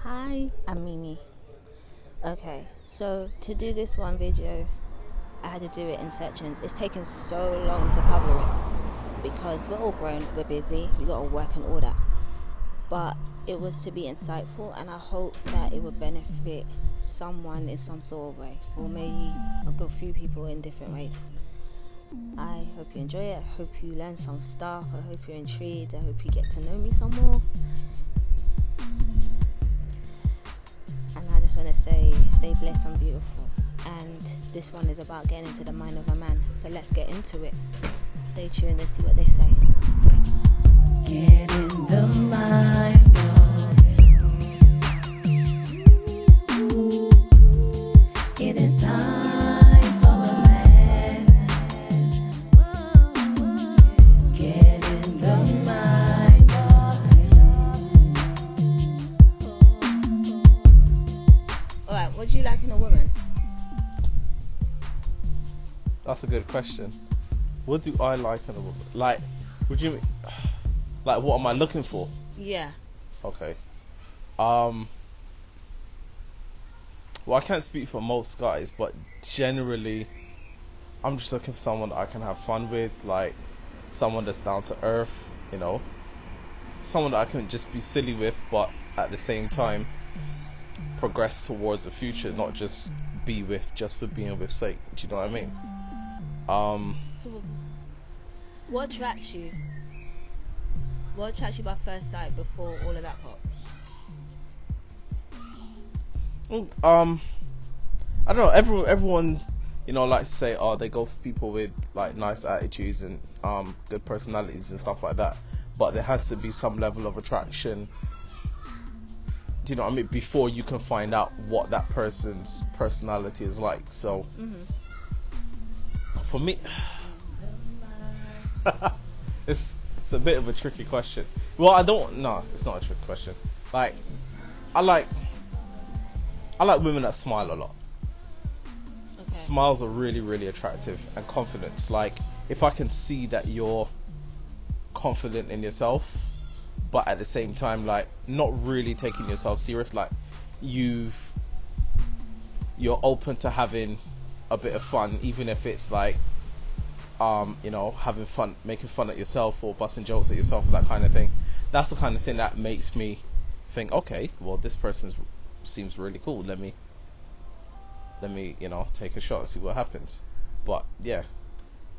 Hi, I'm Mimi. Okay, so to do this one video, I had to do it in sections. It's taken so long to cover it because we're all grown, we're busy, we gotta work and all that. But it was to be insightful, and I hope that it would benefit someone in some sort of way, or maybe a good few people in different ways. I hope you enjoy it. I hope you learn some stuff. I hope you're intrigued. I hope you get to know me some more. And I just want to say, stay blessed and beautiful. And this one is about getting into the mind of a man. So let's get into it. Stay tuned and see what they say. Get in the mind of. It is time for a man. Get in the mind of. Alright, what do you like in a woman? That's a good question. What do I like in a woman? Like, would you mean, like, what am I looking for? Yeah. Okay. Well, I can't speak for most guys, but generally, I'm just looking for someone that I can have fun with, like, someone that's down to earth, you know, someone that I can just be silly with, but at the same time, progress towards the future, not just be with just for being with sake. Do you know what I mean? So, what attracts you? What attracts you by first sight before all of that part? I don't know. Everyone, you know, likes to say, oh, they go for people with like nice attitudes and good personalities and stuff like that. But there has to be some level of attraction. Do you know what I mean? Before you can find out what that person's personality is like. So, for me, it's a bit of a tricky question. Well, no, it's not a tricky question. Like, I like women that smile a lot. Okay. Smiles are really, really attractive, and confidence. Like, if I can see that you're confident in yourself, but at the same time, like, not really taking yourself serious, like, you're open to having a bit of fun, even if it's like, you know, having fun, making fun at yourself or busting jokes at yourself, that kind of thing. That's the kind of thing that makes me think, okay, well, this person seems really cool. Let me, you know, take a shot and see what happens. But yeah,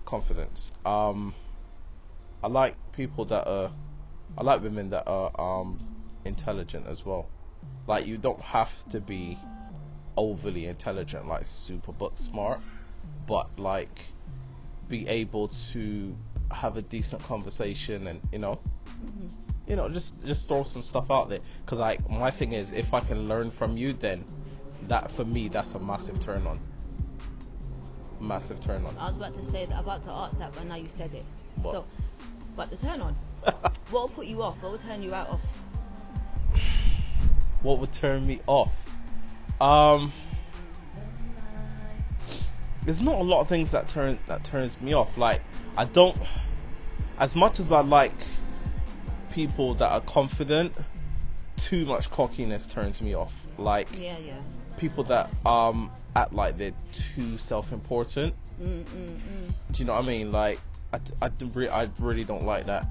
confidence. I like women that are intelligent as well. Like, you don't have to be overly intelligent, like super book smart, but like be able to have a decent conversation and you know just throw some stuff out there, because like my thing is, if I can learn from you, then that, for me, that's a massive turn on. I was about to say that, about to ask that, but now you said it. What? So, but the turn on, what will put you off? What will turn you out of? What would turn me off? There's not a lot of things that turns me off. Like, I don't, as much as I like people that are confident, too much cockiness turns me off. Like, Yeah. people that act like they're too self-important. Do you know what I mean? Like, I really don't like that.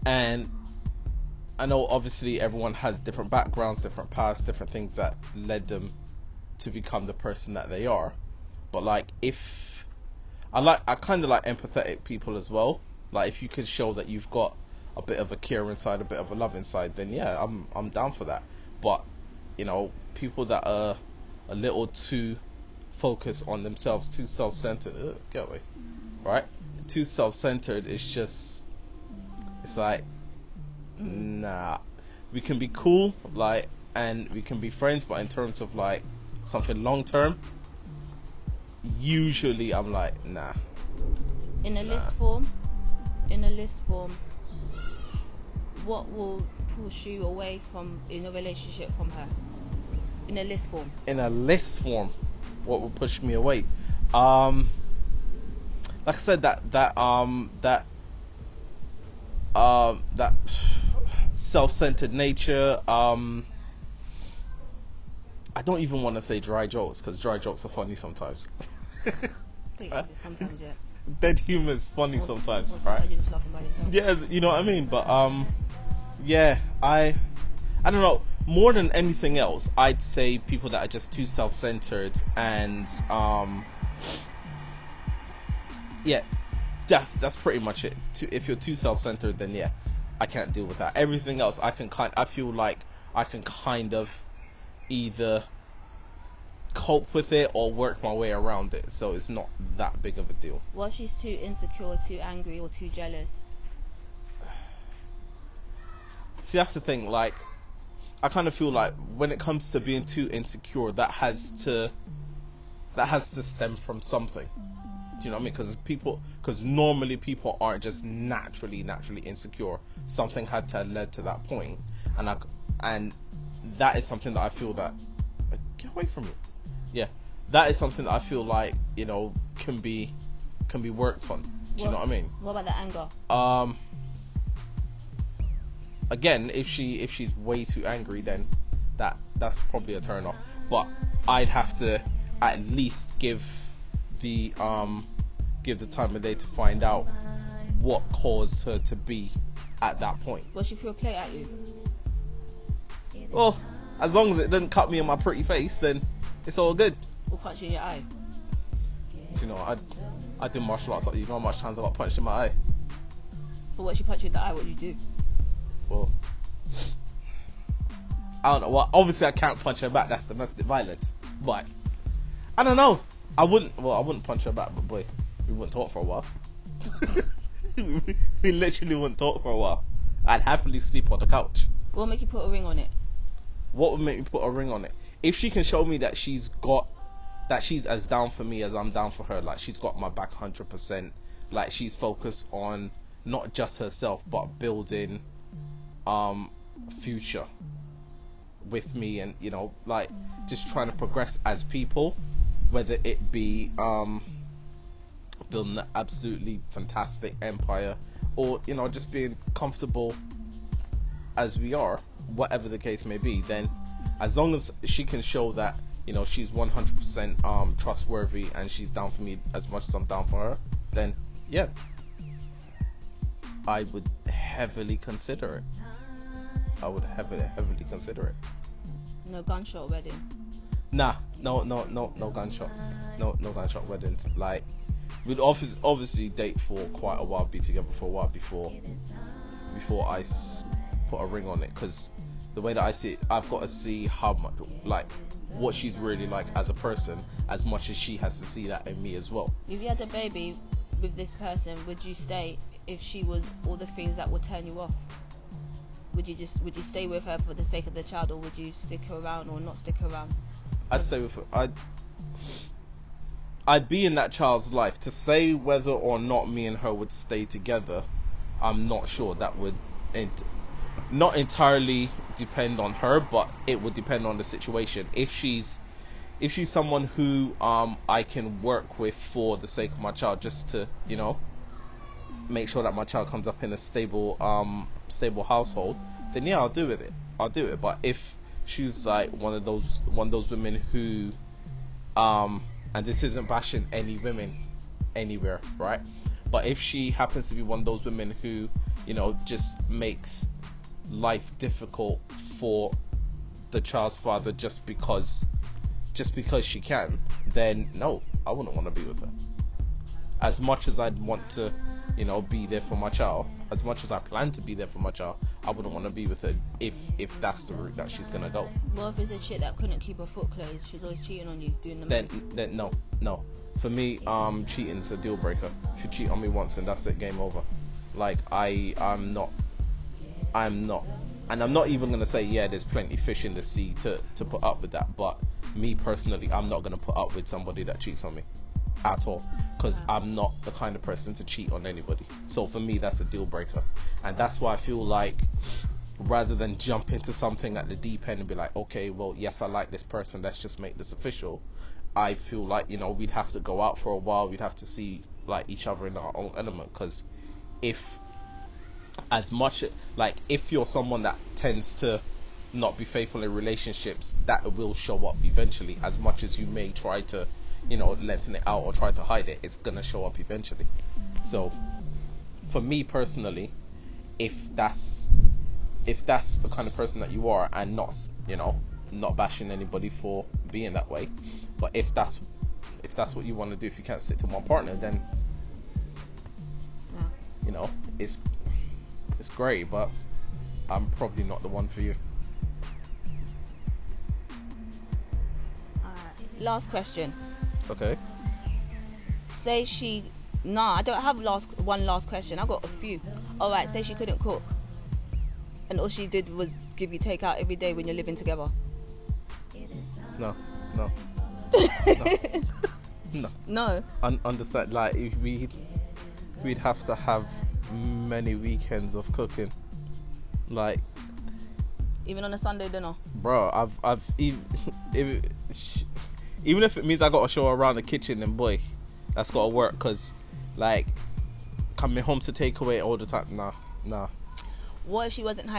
And I know obviously everyone has different backgrounds, different pasts, different things that led them to become the person that they are. But like, if I kind of like empathetic people as well. Like, if you can show that you've got a bit of a care inside, a bit of a love inside, then yeah, I'm down for that. But you know, people that are a little too focused on themselves, too self-centered, get away, right? Too self-centered, it's like, nah. We can be cool, like, and we can be friends, but in terms of like something long term, usually I'm like, nah. In a list form, what will push you away from in a relationship from her? In a list form, what will push me away? Like I said, that self-centered nature. I don't even want to say dry jokes because dry jokes are funny sometimes. Sometimes, yeah. Dead humor is funny sometimes, or right? You're just laughing by yourself. Yes, you know what I mean. But yeah, I don't know. More than anything else, I'd say people that are just too self-centered and yeah, that's pretty much it. If you're too self-centered, then yeah, I can't deal with that. Everything else, I feel like I can kind of either cope with it or work my way around it, so it's not that big of a deal. Well, she's too insecure, too angry, or too jealous. See, that's the thing. Like, I kind of feel like when it comes to being too insecure, that has to stem from something. Do you know what I mean? Because normally people aren't just naturally insecure. Something had to have led to that point, and that is something that I feel that get away from me. Yeah, that is something that I feel like, you know, can be worked on. Do you know what I mean? What about the anger? Again, if she's way too angry, then that's probably a turn off. But I'd have to at least give the time of day to find out what caused her to be at that point. Will she throw a plate at you? Well, as long as it doesn't cut me in my pretty face, then it's all good. Or punch you in your eye? Do you know, I do martial arts. You know how much times I got punched in my eye? But what if she punch you in the eye, what do you do? Well, I don't know. Well, obviously I can't punch her back. That's domestic violence. But I don't know. I wouldn't punch her back. But boy, we wouldn't talk for a while. we literally wouldn't talk for a while. I'd happily sleep on the couch. What would make you put a ring on it? What would make me put a ring on it? If she can show me that she's as down for me as I'm down for her. Like, she's got my back 100%. Like, she's focused on not just herself but building future with me, and, you know, like, just trying to progress as people, whether it be building an absolutely fantastic empire, or, you know, just being comfortable as we are, whatever the case may be. Then as long as she can show that, you know, she's 100% trustworthy and she's down for me as much as I'm down for her, then yeah, I would heavily consider it. I would heavily consider it. No gunshot wedding? Nah, no gunshots. No gunshot weddings. Like, we'd obviously date for quite a while, be together for a while before I put a ring on it. Because the way that I see it, I've got to see how much, like, what she's really like as a person, as much as she has to see that in me as well. If you had a baby with this person, would you stay if she was all the things that would turn you off? Would you stay with her for the sake of the child, or would you stick around or not stick around? I'd stay with her. I'd be in that child's life. To say whether or not me and her would stay together, I'm not sure. That would not entirely depend on her, but it would depend on the situation. If she's someone who I can work with for the sake of my child, just to, you know, make sure that my child comes up in a stable household, then yeah, I'll do it. But if she's like one of those women who and this isn't bashing any women anywhere, right? But if she happens to be one of those women who, you know, just makes life difficult for the child's father just because she can, then no, I wouldn't want to be with her. As much as I'd want to, you know, be there for my child, as much as I plan to be there for my child, I wouldn't want to be with her if that's the route that she's gonna go. Well, if it's a chick that couldn't keep her foot closed, she's always cheating on you, doing the most. Then no. For me, cheating is a deal breaker. If you cheat on me once, and that's it, game over. Like, I'm not, and I'm not even gonna say, yeah, there's plenty fish in the sea to put up with that. But me personally, I'm not gonna put up with somebody that cheats on me at all, because I'm not the kind of person to cheat on anybody. So for me, that's a deal breaker, and that's why I feel like, rather than jump into something at the deep end and be like, okay, well, yes, I like this person, let's just make this official, I feel like, you know, we'd have to go out for a while, we'd have to see like each other in our own element. Because if as much, like, if you're someone that tends to not be faithful in relationships, that will show up eventually. As much as you may try to, lengthen it out or try to hide it, it's gonna show up eventually. So for me personally, if that's the kind of person that you are, and not bashing anybody for being that way, but if that's what you want to do, if you can't stick to one partner, then it's great, but I'm probably not the one for you. Last question. Okay. Say she... Nah, I don't have one last question. I've got a few. Alright, say she couldn't cook, and all she did was give you takeout every day when you're living together. No. No. Understand, like, if we'd have to have many weekends of cooking, like, even on a Sunday dinner. Bro, I've even if it means I gotta show her around the kitchen, then boy, that's gotta work. Cause like coming home to take away all the time, nah. What if she wasn't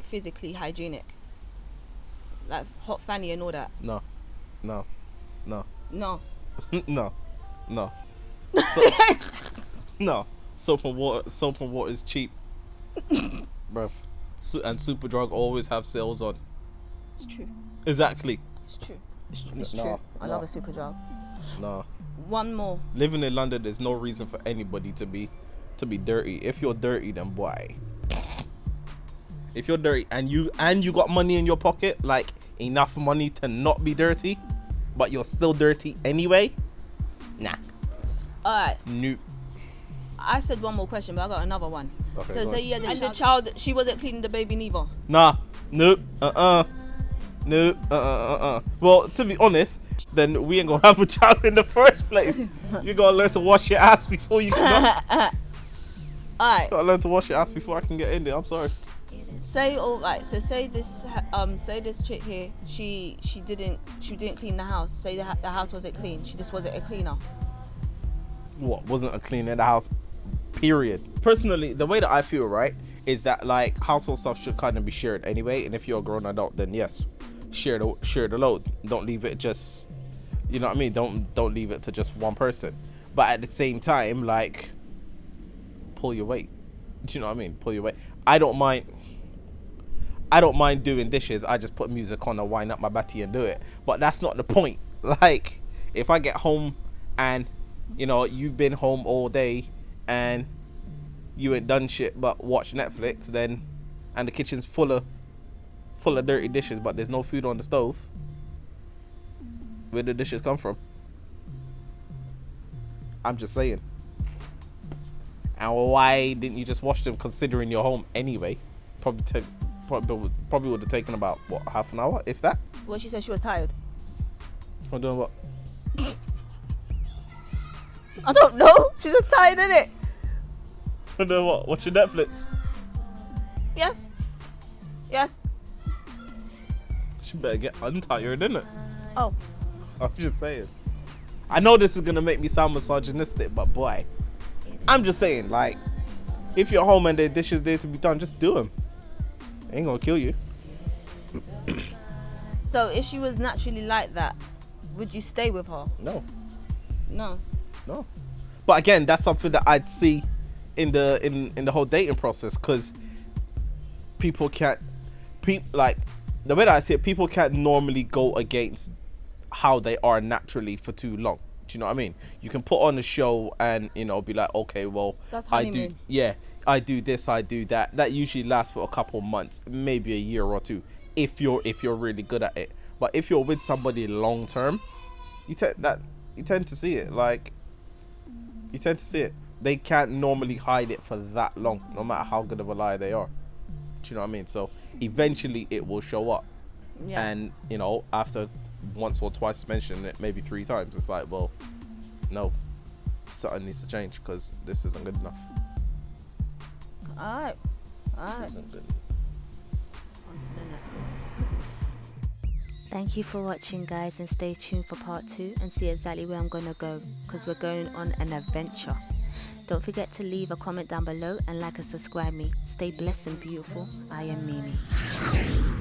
physically hygienic, like hot fanny and all that? No. No. No. No. Soap and water is cheap, bruv. And Superdrug always have sales on. It's true. Exactly. It's true. It's true. I love a Superdrug. No. One more. Living in London, there's no reason for anybody to be dirty. If you're dirty, then boy. If you're dirty and you got money in your pocket, like enough money to not be dirty, but you're still dirty anyway, nah. Alright. Nope. I said one more question, but I got another one. Okay, so say you had the child, she wasn't cleaning the baby neither. Nah. Nope. Nope. Well, to be honest, then we ain't gonna have a child in the first place. You gotta learn to wash your ass before you can. Alright. Gotta learn to wash your ass before I can get in there. I'm sorry. Say say this chick here, she didn't clean the house. Say the house wasn't clean. She just wasn't a cleaner. What, wasn't a cleaner in the house? Period. Personally, the way that I feel, right, is that like household stuff should kind of be shared anyway. And if you're a grown adult, then yes, share the load. Don't leave it just, you know what I mean. Don't leave it to just one person. But at the same time, like, pull your weight. Do you know what I mean? Pull your weight. I don't mind doing dishes. I just put music on and wind up my batty and do it. But that's not the point. Like, if I get home and you've been home all day and you ain't done shit but watch Netflix, then, and the kitchen's full of dirty dishes, but there's no food on the stove, where the dishes come from? I'm just saying. And why didn't you just wash them, considering you're home anyway? Probably would have taken about, what, half an hour, if that? Well, she said she was tired. I'm doing what? I don't know. She's just tired, innit? I'm doing what? Watching Netflix? Yes. She better get untired, innit? Oh. I'm just saying. I know this is gonna make me sound misogynistic, but boy, I'm just saying, like, if you're home and there's dishes there to be done, just do them. Ain't gonna kill you. So if she was naturally like that, would you stay with her? No. But again, that's something that I'd see in the whole dating process, because like, the way that I see it, people can't normally go against how they are naturally for too long. Do you know what I mean? You can put on a show and be like, okay, well, that's honeymoon. I do this, I do that. That usually lasts for a couple of months, maybe a year or two, if you're really good at it. But if you're with somebody long term, you tend to see it. Like, you tend to see it. They can't normally hide it for that long, no matter how good of a liar they are. Do you know what I mean? So eventually it will show up. Yeah. And after once or twice mentioning it, maybe 3 times, it's like, well, no, something needs to change, because this isn't good enough. Alright. Isn't good. On to the next one. Thank you for watching, guys, and stay tuned for part 2 and see exactly where I'm gonna go, because we're going on an adventure. Don't forget to leave a comment down below and like and subscribe me. Stay blessed and beautiful. I am Mimi.